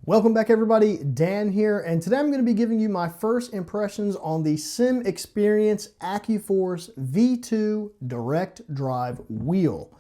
Welcome back everybody, Dan here, and today I'm going to be giving you my first impressions on the Simxperience AccuForce V2 direct drive wheel.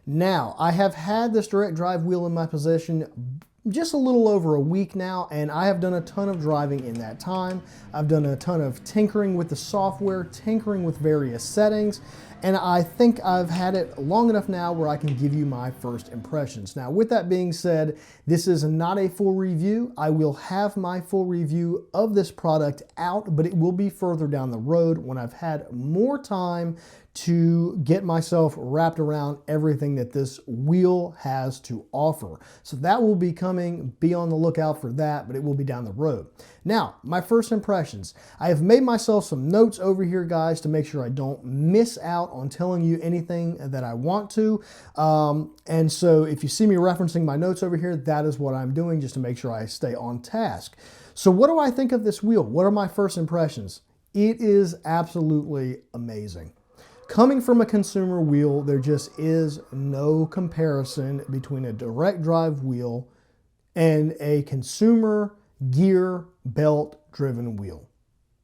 Now, I have had this direct drive wheel in my possession just a little over a week now, and I have done a ton of driving in that time. I've done a ton of tinkering with the software, tinkering with various settings, and I think I've had it long enough now where I can give you my first impressions. Now, with that being said, this is not a full review. I will have my full review of this product out, but it will be further down the road when I've had more time to get myself wrapped around everything that this wheel has to offer. So that will be coming, be on the lookout for that, but it will be down the road. Now, my first impressions. I have made myself some notes over here, guys, to make sure I don't miss out on telling you anything that I want to. And so if you see me referencing my notes over here, that is what I'm doing just to make sure I stay on task. So what do I think of this wheel? What are my first impressions? It is absolutely amazing. Coming from a consumer wheel, there just is no comparison between a direct drive wheel and a consumer gear belt driven wheel.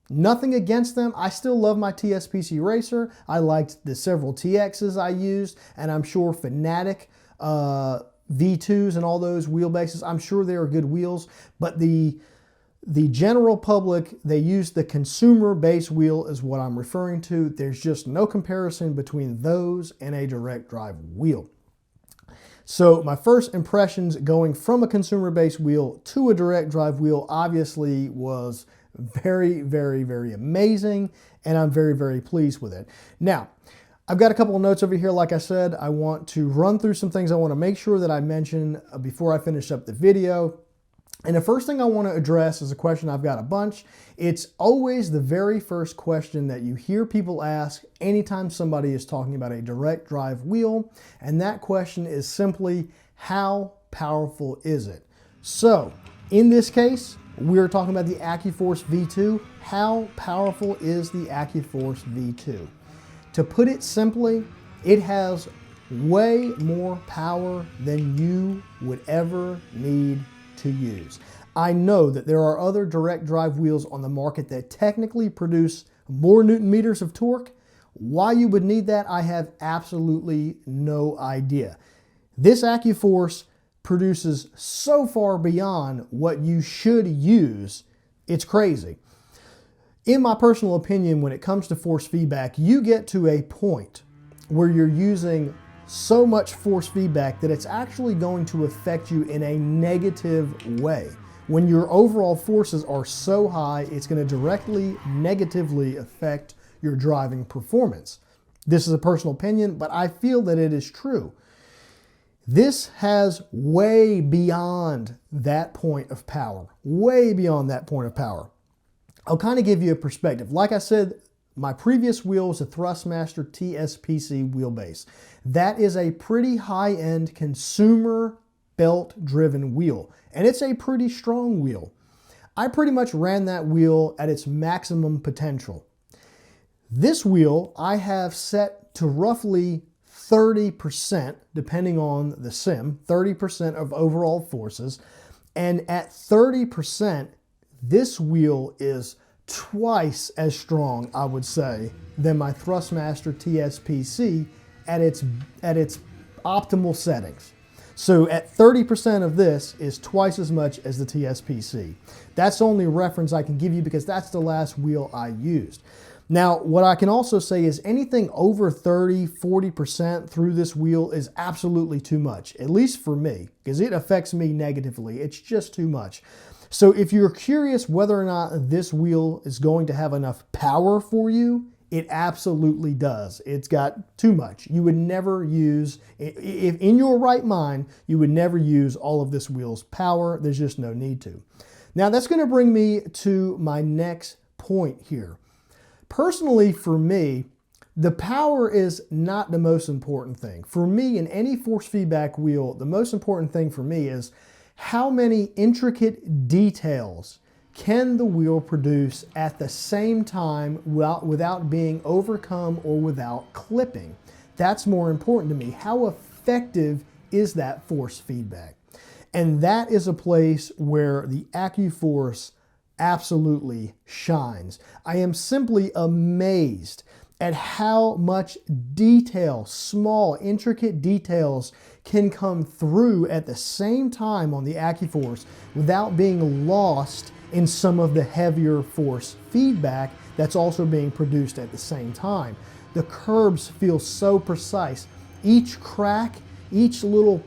Nothing against them. I still love my TSPC Racer. I liked the several TXs I used, and I'm sure Fanatic V2s and all those wheelbases, I'm sure they are good wheels, but the general public, they use the consumer base wheel is what I'm referring to. There's just no comparison between those and a direct drive wheel. So my first impressions going from a consumer base wheel to a direct drive wheel obviously was very, very, very amazing, and I'm very, very pleased with it. Now, I've got a couple of notes over here. Like I said, I want to run through some things I want to make sure that I mention before I finish up the video. And the first thing I want to address is a question I've got a bunch. It's always the very first question that you hear people ask anytime somebody is talking about a direct drive wheel. And that question is simply, how powerful is it? So in this case, we're talking about the AccuForce V2. How powerful is the AccuForce V2? To put it simply, it has way more power than you would ever need to use. I know that there are other direct drive wheels on the market that technically produce more Newton meters of torque. Why you would need that, I have absolutely no idea. This AccuForce produces so far beyond what you should use, it's crazy. In my personal opinion, when it comes to force feedback, you get to a point where you're using so much force feedback that it's actually going to affect you in a negative way. When your overall forces are so high, it's going to directly negatively affect your driving performance. This is a personal opinion, but I feel that it is true. This has way beyond that point of power, way beyond that point of power. I'll kind of give you a perspective. Like I said, my previous wheel was a Thrustmaster TSPC wheelbase. That is a pretty high-end consumer belt-driven wheel, and it's a pretty strong wheel. I pretty much ran that wheel at its maximum potential. This wheel I have set to roughly 30%, depending on the sim, 30% of overall forces, and at 30%, this wheel is twice as strong, I would say, than my Thrustmaster TSPC at its optimal settings. So at 30% of this is twice as much as the TSPC. That's the only reference I can give you because that's the last wheel I used. Now, what I can also say is anything over 30, 40% through this wheel is absolutely too much, at least for me, because it affects me negatively. It's just too much. So if you're curious whether or not this wheel is going to have enough power for you, it absolutely does. It's got too much. You would never use, if in your right mind, you would never use all of this wheel's power. There's just no need to. Now that's going to bring me to my next point here. Personally, for me, the power is not the most important thing. For me, in any force feedback wheel, the most important thing for me is how many intricate details can the wheel produce at the same time without being overcome or without clipping? That's more important to me. How effective is that force feedback? And that is a place where the AccuForce absolutely shines. I am simply amazed at how much detail, small, intricate details can come through at the same time on the AccuForce without being lost in some of the heavier force feedback that's also being produced at the same time. The curbs feel so precise. Each crack, each little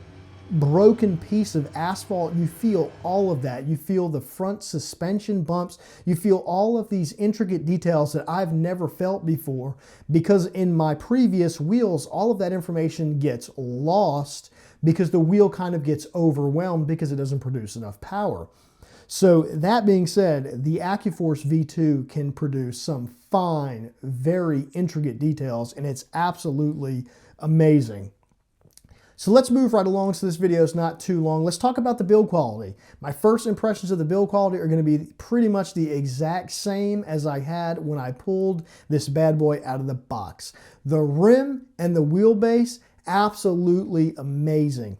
broken piece of asphalt, you feel all of that. You feel the front suspension bumps. You feel all of these intricate details that I've never felt before, because in my previous wheels, all of that information gets lost because the wheel kind of gets overwhelmed because it doesn't produce enough power. So that being said, the AccuForce V2 can produce some fine, very intricate details, and it's absolutely amazing. So let's move right along so this video is not too long. Let's talk about the build quality. My first impressions of the build quality are going to be pretty much the exact same as I had when I pulled this bad boy out of the box. The rim and the wheelbase, absolutely amazing.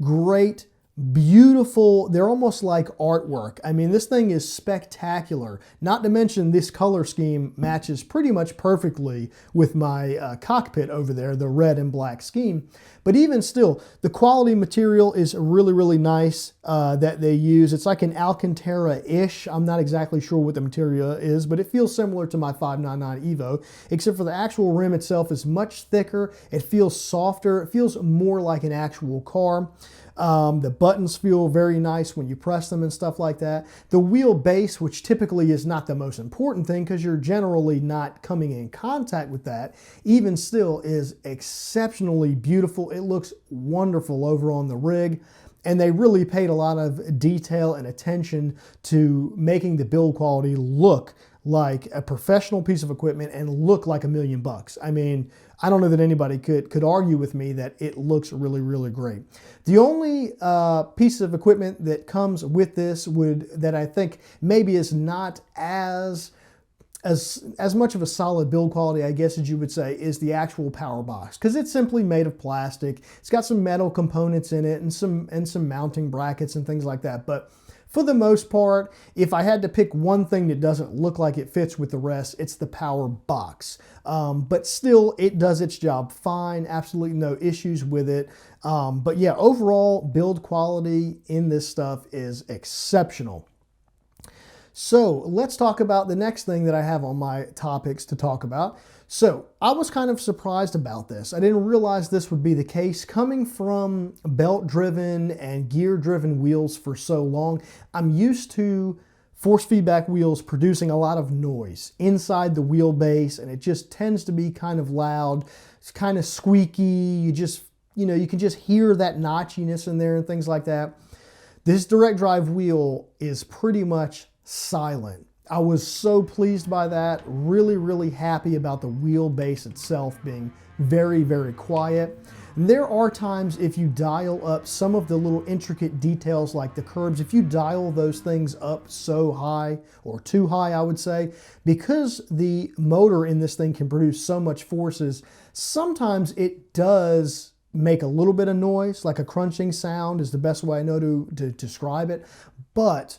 Great, beautiful, they're almost like artwork. I mean, this thing is spectacular. Not to mention this color scheme matches pretty much perfectly with my cockpit over there, the red and black scheme. But even still, the quality material is really, really nice that they use. It's like an Alcantara-ish. I'm not exactly sure what the material is, but it feels similar to my 599 Evo, except for the actual rim itself is much thicker. It feels softer. It feels more like an actual car. The buttons feel very nice when you press them and stuff like that. The wheelbase, which typically is not the most important thing because you're generally not coming in contact with that, even still is exceptionally beautiful. It looks wonderful over on the rig, and they really paid a lot of detail and attention to making the build quality look like a professional piece of equipment and look like $1 million. I mean, I don't know that anybody could argue with me that it looks really, really great. The only piece of equipment that comes with this that I think maybe is not as much of a solid build quality, I guess, as you would say, is the actual power box, because it's simply made of plastic. It's got some metal components in it and some mounting brackets and things like that. But for the most part, if I had to pick one thing that doesn't look like it fits with the rest, it's the power box. But still, it does its job fine. Absolutely no issues with it. But yeah, overall build quality in this stuff is exceptional. So let's talk about the next thing that I have on my topics to talk about. So I was kind of surprised about this. I didn't realize this would be the case. Coming from belt-driven and gear-driven wheels for so long, I'm used to force feedback wheels producing a lot of noise inside the wheelbase, and it just tends to be kind of loud. It's kind of squeaky. You can just hear that notchiness in there and things like that. This direct drive wheel is pretty much silent. I was so pleased by that. Really, really happy about the wheelbase itself being very, very quiet. And there are times if you dial up some of the little intricate details like the curbs, if you dial those things up so high, or too high I would say, because the motor in this thing can produce so much forces, sometimes it does make a little bit of noise, like a crunching sound is the best way I know to describe it. But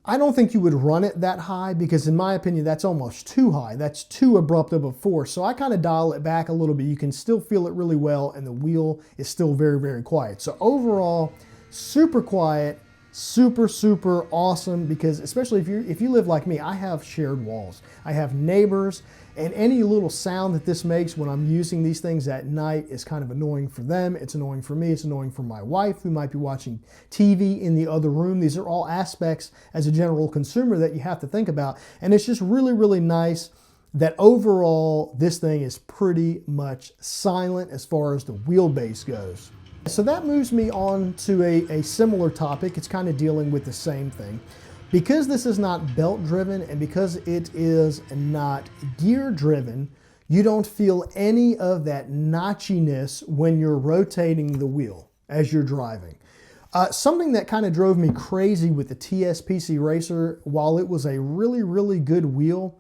I don't think you would run it that high because in my opinion, that's almost too high. That's too abrupt of a force. So I kind of dial it back a little bit. You can still feel it really well and the wheel is still very, very quiet. So overall, super quiet, super, super awesome, because especially if you live like me, I have shared walls. I have neighbors, and any little sound that this makes when I'm using these things at night is kind of annoying for them. It's annoying for me. It's annoying for my wife who might be watching TV in the other room. These are all aspects as a general consumer that you have to think about. And it's just really, really nice that overall this thing is pretty much silent as far as the wheelbase goes. So that moves me on to a similar topic. It's kind of dealing with the same thing. Because this is not belt driven and because it is not gear driven, you don't feel any of that notchiness when you're rotating the wheel as you're driving. Something that kind of drove me crazy with the TSPC Racer, while it was a really, really good wheel,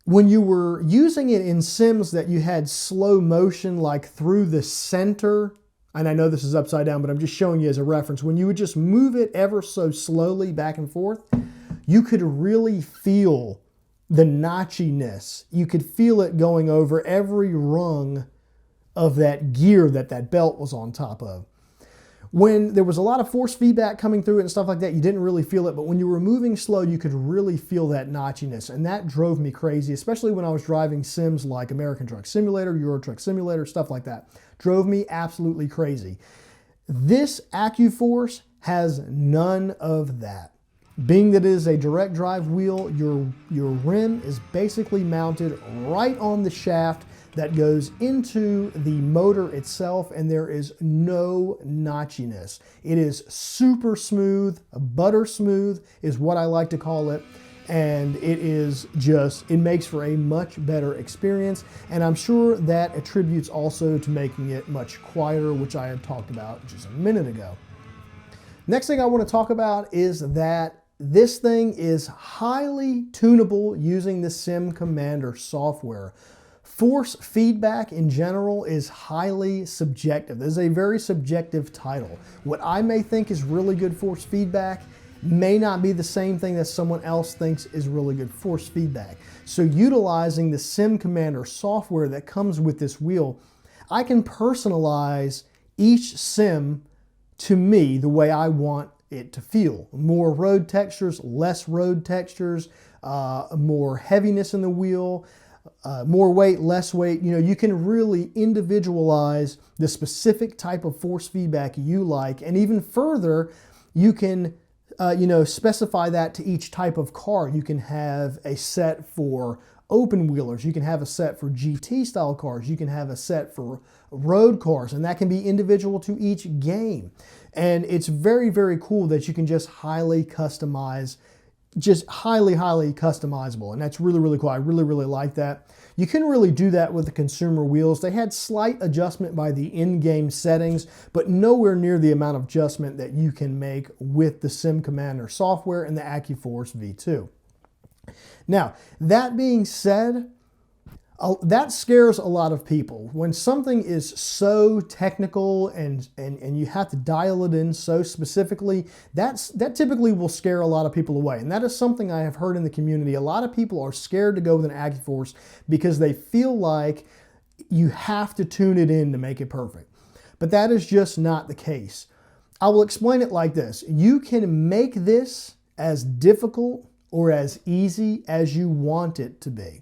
when you were using it in sims that you had slow motion, like through the center, and I know this is upside down, but I'm just showing you as a reference, when you would just move it ever so slowly back and forth, you could really feel the notchiness. You could feel it going over every rung of that gear that that belt was on top of. When there was a lot of force feedback coming through it and stuff like that, you didn't really feel it, but when you were moving slow, you could really feel that notchiness, and that drove me crazy, especially when I was driving sims like American Truck Simulator, Euro Truck Simulator, stuff like that. Drove me absolutely crazy. This AccuForce has none of that. Being that it is a direct drive wheel, your rim is basically mounted right on the shaft that goes into the motor itself, and there is no notchiness. It is super smooth, butter smooth is what I like to call it, and it makes for a much better experience, and I'm sure that attributes also to making it much quieter, which I had talked about just a minute ago. Next thing I want to talk about is that this thing is highly tunable using the Sim Commander software. Force feedback in general is highly subjective. This is a very subjective title. What I may think is really good force feedback may not be the same thing that someone else thinks is really good force feedback. So utilizing the Sim Commander software that comes with this wheel, I can personalize each sim to me the way I want it to feel. More road textures, less road textures, more heaviness in the wheel, more weight, less weight. You know, you can really individualize the specific type of force feedback you like, and even further, you can specify that to each type of car. You can have a set for open wheelers, you can have a set for GT style cars, you can have a set for road cars, and that can be individual to each game. And it's very, very cool that you can just highly customize, just highly customizable, and that's really, really cool. I really, really like that. You couldn't really do that with the consumer wheels. They had slight adjustment by the in-game settings, but nowhere near the amount of adjustment that you can make with the Sim Commander software and the AccuForce V2. Now, that being said, that scares a lot of people. When something is so technical and you have to dial it in so specifically, that typically will scare a lot of people away. And that is something I have heard in the community. A lot of people are scared to go with an AccuForce because they feel like you have to tune it in to make it perfect. But that is just not the case. I will explain it like this. You can make this as difficult or as easy as you want it to be.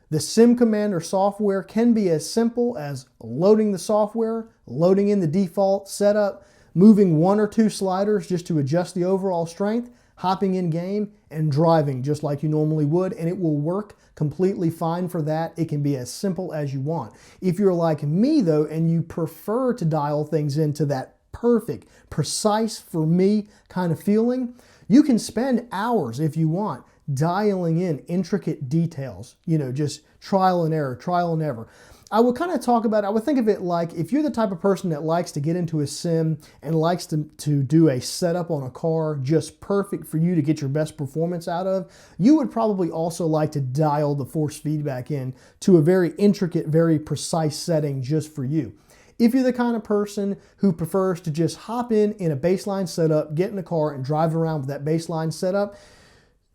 The Sim Commander software can be as simple as loading the software, loading in the default setup, moving one or two sliders just to adjust the overall strength, hopping in game, and driving just like you normally would, and it will work completely fine for that. It can be as simple as you want. If you're like me though, and you prefer to dial things into that perfect, precise for me kind of feeling, you can spend hours if you want dialing in intricate details, just trial and error. I would kind of talk about, I would think of it like if you're the type of person that likes to get into a sim and likes to do a setup on a car just perfect for you to get your best performance out of, you would probably also like to dial the force feedback in to a very intricate, very precise setting just for you. If you're the kind of person who prefers to just hop in a baseline setup, get in a car and drive around with that baseline setup,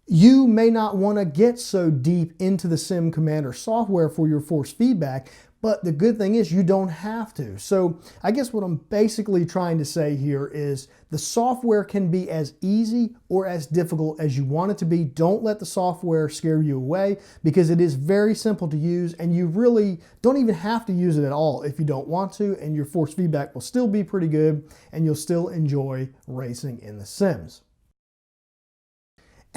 you may not want to get so deep into the Sim Commander software for your force feedback, but the good thing is you don't have to. So I guess what I'm basically trying to say here is the software can be as easy or as difficult as you want it to be. Don't let the software scare you away because it is very simple to use, and you really don't even have to use it at all if you don't want to, and your force feedback will still be pretty good and you'll still enjoy racing in the Sims.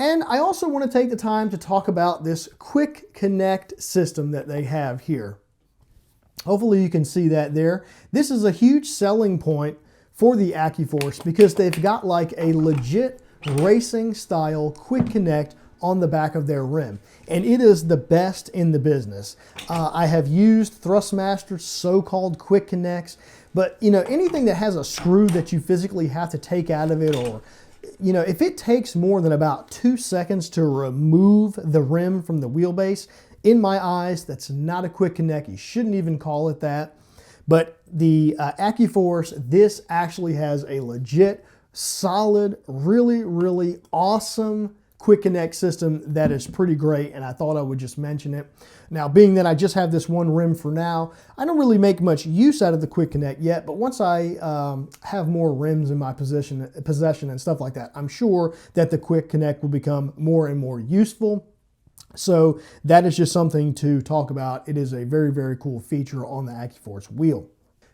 And I also want to take the time to talk about this quick connect system that they have here. Hopefully you can see that there. This is a huge selling point for the AccuForce because they've got like a legit racing style quick connect on the back of their rim. And it is the best in the business. I have used Thrustmaster's so-called quick connects, But, you know, anything that has a screw that you physically have to take out of it, or, you know, if it takes more than about 2 seconds to remove the rim from the wheelbase, in my eyes, that's not a quick connect. You shouldn't even call it that. But the AccuForce, this actually has a legit, solid, really, really awesome quick connect system that is pretty great, and I thought I would just mention it. Now, being that I just have this one rim for now, I don't really make much use out of the quick connect yet, but once I have more rims in my possession and stuff like that, I'm sure that the quick connect will become more and more useful. So that is just something to talk about. It is a very, very cool feature on the AccuForce wheel.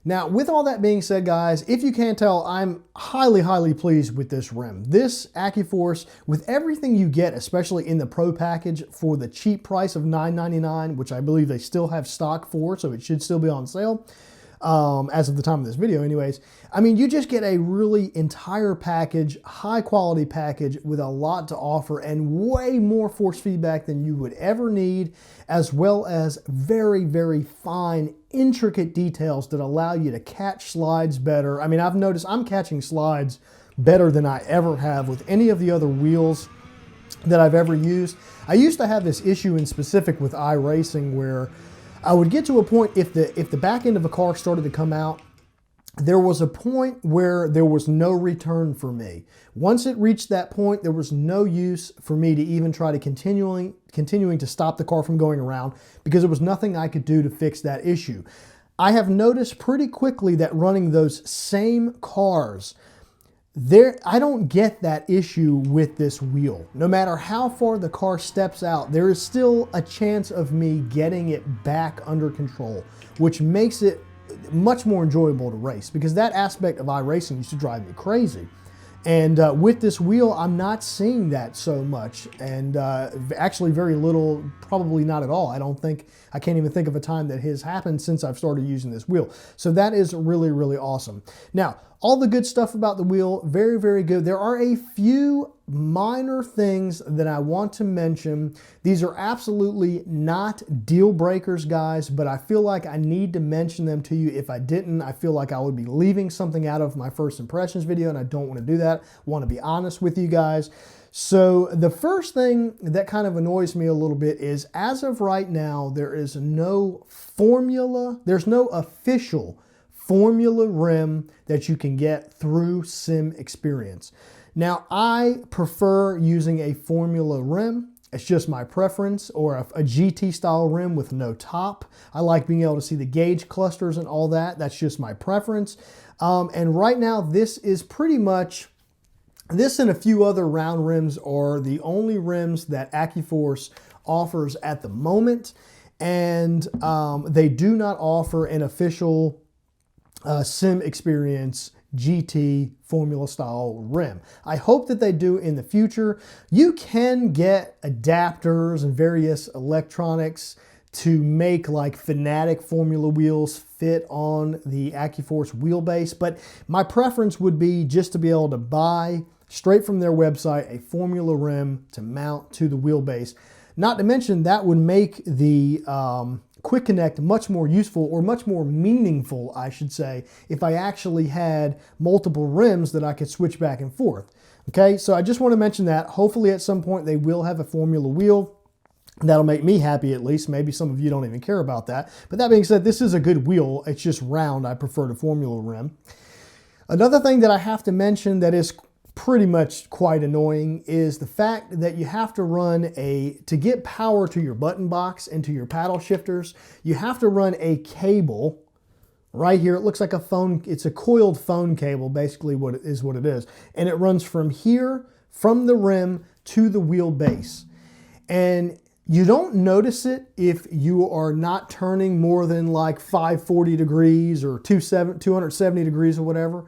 Now, with all that being said, guys, if you can't tell, I'm highly, highly pleased with this rim. This AccuForce, with everything you get, especially in the Pro package, for the cheap price of $9.99, which I believe they still have stock for, so it should still be on sale, as of the time of this video anyways. I mean, you just get a really entire package, high quality package with a lot to offer and way more force feedback than you would ever need, as well as very, very fine, intricate details that allow you to catch slides better. I mean, I've noticed I'm catching slides better than I ever have with any of the other wheels that I've ever used. I used to have this issue in specific with iRacing where I would get to a point, if the back end of a car started to come out, there was a point where there was no return for me. Once it reached that point, there was no use for me to even try to continuing to stop the car from going around, because there was nothing I could do to fix that issue. I have noticed pretty quickly that running those same cars, I don't get that issue with this wheel. No matter how far the car steps out, there is still a chance of me getting it back under control, which makes it much more enjoyable to race, because that aspect of iRacing used to drive me crazy. And with this wheel, I'm not seeing that so much, and actually very little, probably not at all. I can't even think of a time that has happened since I've started using this wheel. So that is really, really awesome. Now, all the good stuff about the wheel, very, very good. There are a few minor things that I want to mention. These are absolutely not deal breakers, guys, but I feel like I need to mention them to you. If I didn't, I feel like I would be leaving something out of my first impressions video, and I don't want to do that. I want to be honest with you guys. So the first thing that kind of annoys me a little bit is, as of right now, there is no formula, there's no official formula rim that you can get through Simxperience. Now, I prefer using a formula rim. It's just my preference, or a GT style rim with no top. I like being able to see the gauge clusters and all that. That's just my preference. And right now, this is pretty much, this and a few other round rims are the only rims that AccuForce offers at the moment. And they do not offer an official Simxperience GT formula style rim. I hope that they do in the future. You can get adapters and various electronics to make like Fanatic formula wheels fit on the AccuForce wheelbase, but my preference would be just to be able to buy straight from their website a formula rim to mount to the wheelbase. Not to mention, that would make the Quick Connect much more useful, or much more meaningful, I should say, if I actually had multiple rims that I could switch back and forth. Okay, so I just want to mention that. Hopefully at some point they will have a formula wheel. That'll make me happy, at least. Maybe some of you don't even care about that. But that being said, this is a good wheel. It's just round. I prefer the formula rim. Another thing that I have to mention that is pretty much quite annoying is the fact that you have to run to get power to your button box and to your paddle shifters, you have to run a cable right here. It looks like a phone, it's a coiled phone cable, basically what it is. And it runs from here, from the rim to the wheel base. And you don't notice it if you are not turning more than like 540 degrees or 270 degrees or whatever.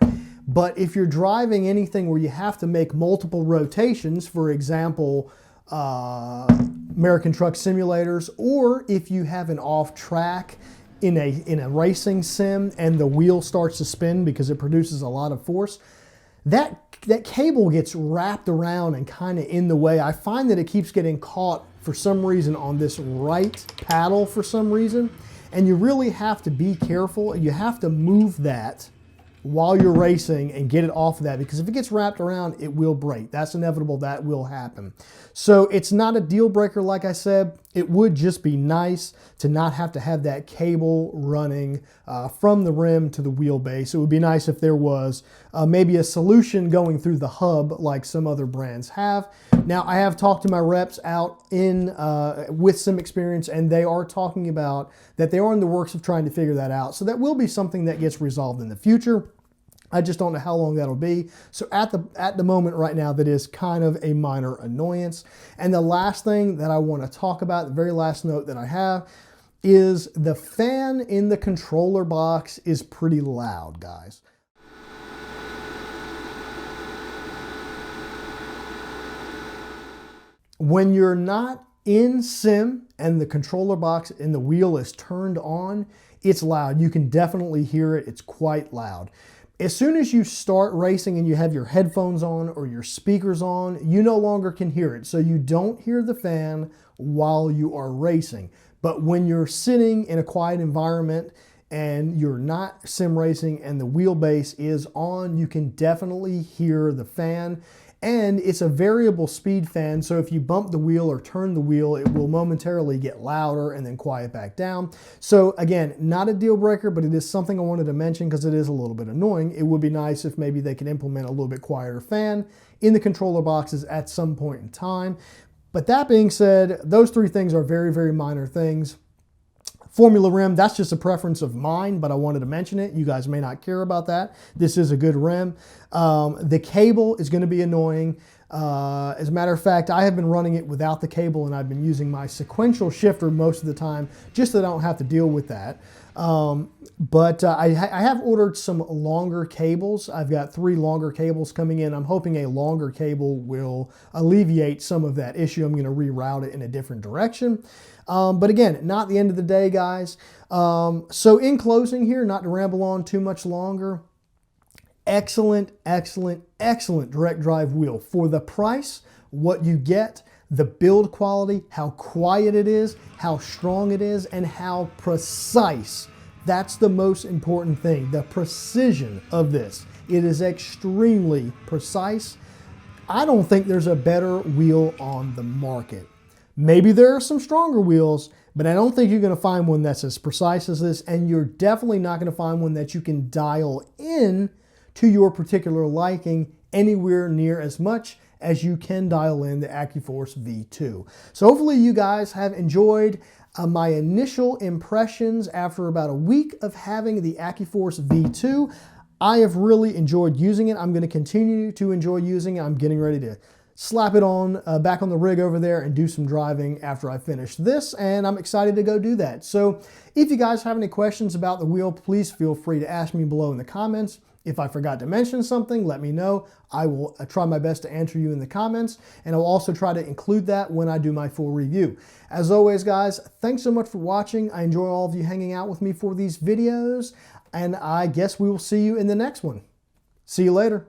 But if you're driving anything where you have to make multiple rotations, for example, American Truck Simulators, or if you have an off track in a racing sim and the wheel starts to spin because it produces a lot of force, that cable gets wrapped around and kind of in the way. I find that it keeps getting caught for some reason on this right paddle for some reason. And you really have to be careful. You have to move that while you're racing and get it off of that, because if it gets wrapped around, it will break. That's inevitable. That will happen. So it's not a deal breaker, like I said. It would just be nice to not have to have that cable running from the rim to the wheelbase. It would be nice if there was maybe a solution going through the hub like some other brands have. Now, I have talked to my reps out in with Simxperience, and they are talking about that they are in the works of trying to figure that out. So that will be something that gets resolved in the future. I just don't know how long that'll be. So at the moment right now, that is kind of a minor annoyance. And the last thing that I want to talk about, the very last note that I have, is the fan in the controller box is pretty loud, guys. When you're not in sim and the controller box and the wheel is turned on, it's loud. You can definitely hear it. It's quite loud. As soon as you start racing and you have your headphones on or your speakers on, you no longer can hear it. So you don't hear the fan while you are racing. But when you're sitting in a quiet environment and you're not sim racing and the wheelbase is on, you can definitely hear the fan. And it's a variable speed fan, so if you bump the wheel or turn the wheel, it will momentarily get louder and then quiet back down. So again, not a deal breaker, but it is something I wanted to mention because it is a little bit annoying. It would be nice if maybe they could implement a little bit quieter fan in the controller boxes at some point in time. But that being said, those three things are very, very minor things. Formula rim, that's just a preference of mine, but I wanted to mention it. You guys may not care about that. This is a good rim. The cable is going to be annoying. As a matter of fact, I have been running it without the cable, and I've been using my sequential shifter most of the time just so I don't have to deal with that. I have ordered some longer cables. I've got 3 longer cables coming in. I'm hoping a longer cable will alleviate some of that issue. I'm going to reroute it in a different direction. But again, not the end of the day, guys. So in closing here, not to ramble on too much longer, excellent, excellent, excellent direct drive wheel. For the price, what you get, the build quality, how quiet it is, how strong it is, and how precise. That's the most important thing, the precision of this. It is extremely precise. I don't think there's a better wheel on the market. Maybe there are some stronger wheels, but I don't think you're going to find one that's as precise as this, and you're definitely not going to find one that you can dial in to your particular liking anywhere near as much as you can dial in the AccuForce V2. So hopefully you guys have enjoyed my initial impressions after about a week of having the AccuForce V2. I have really enjoyed using it. I'm going to continue to enjoy using it. I'm getting ready to slap it on back on the rig over there and do some driving after I finish this, and I'm excited to go do that. So if you guys have any questions about the wheel, please feel free to ask me below in the comments. If I forgot to mention something, let me know. I will try my best to answer you in the comments, and I'll also try to include that when I do my full review. As always, guys, thanks so much for watching. I enjoy all of you hanging out with me for these videos, and I guess we will see you in the next one. See you later.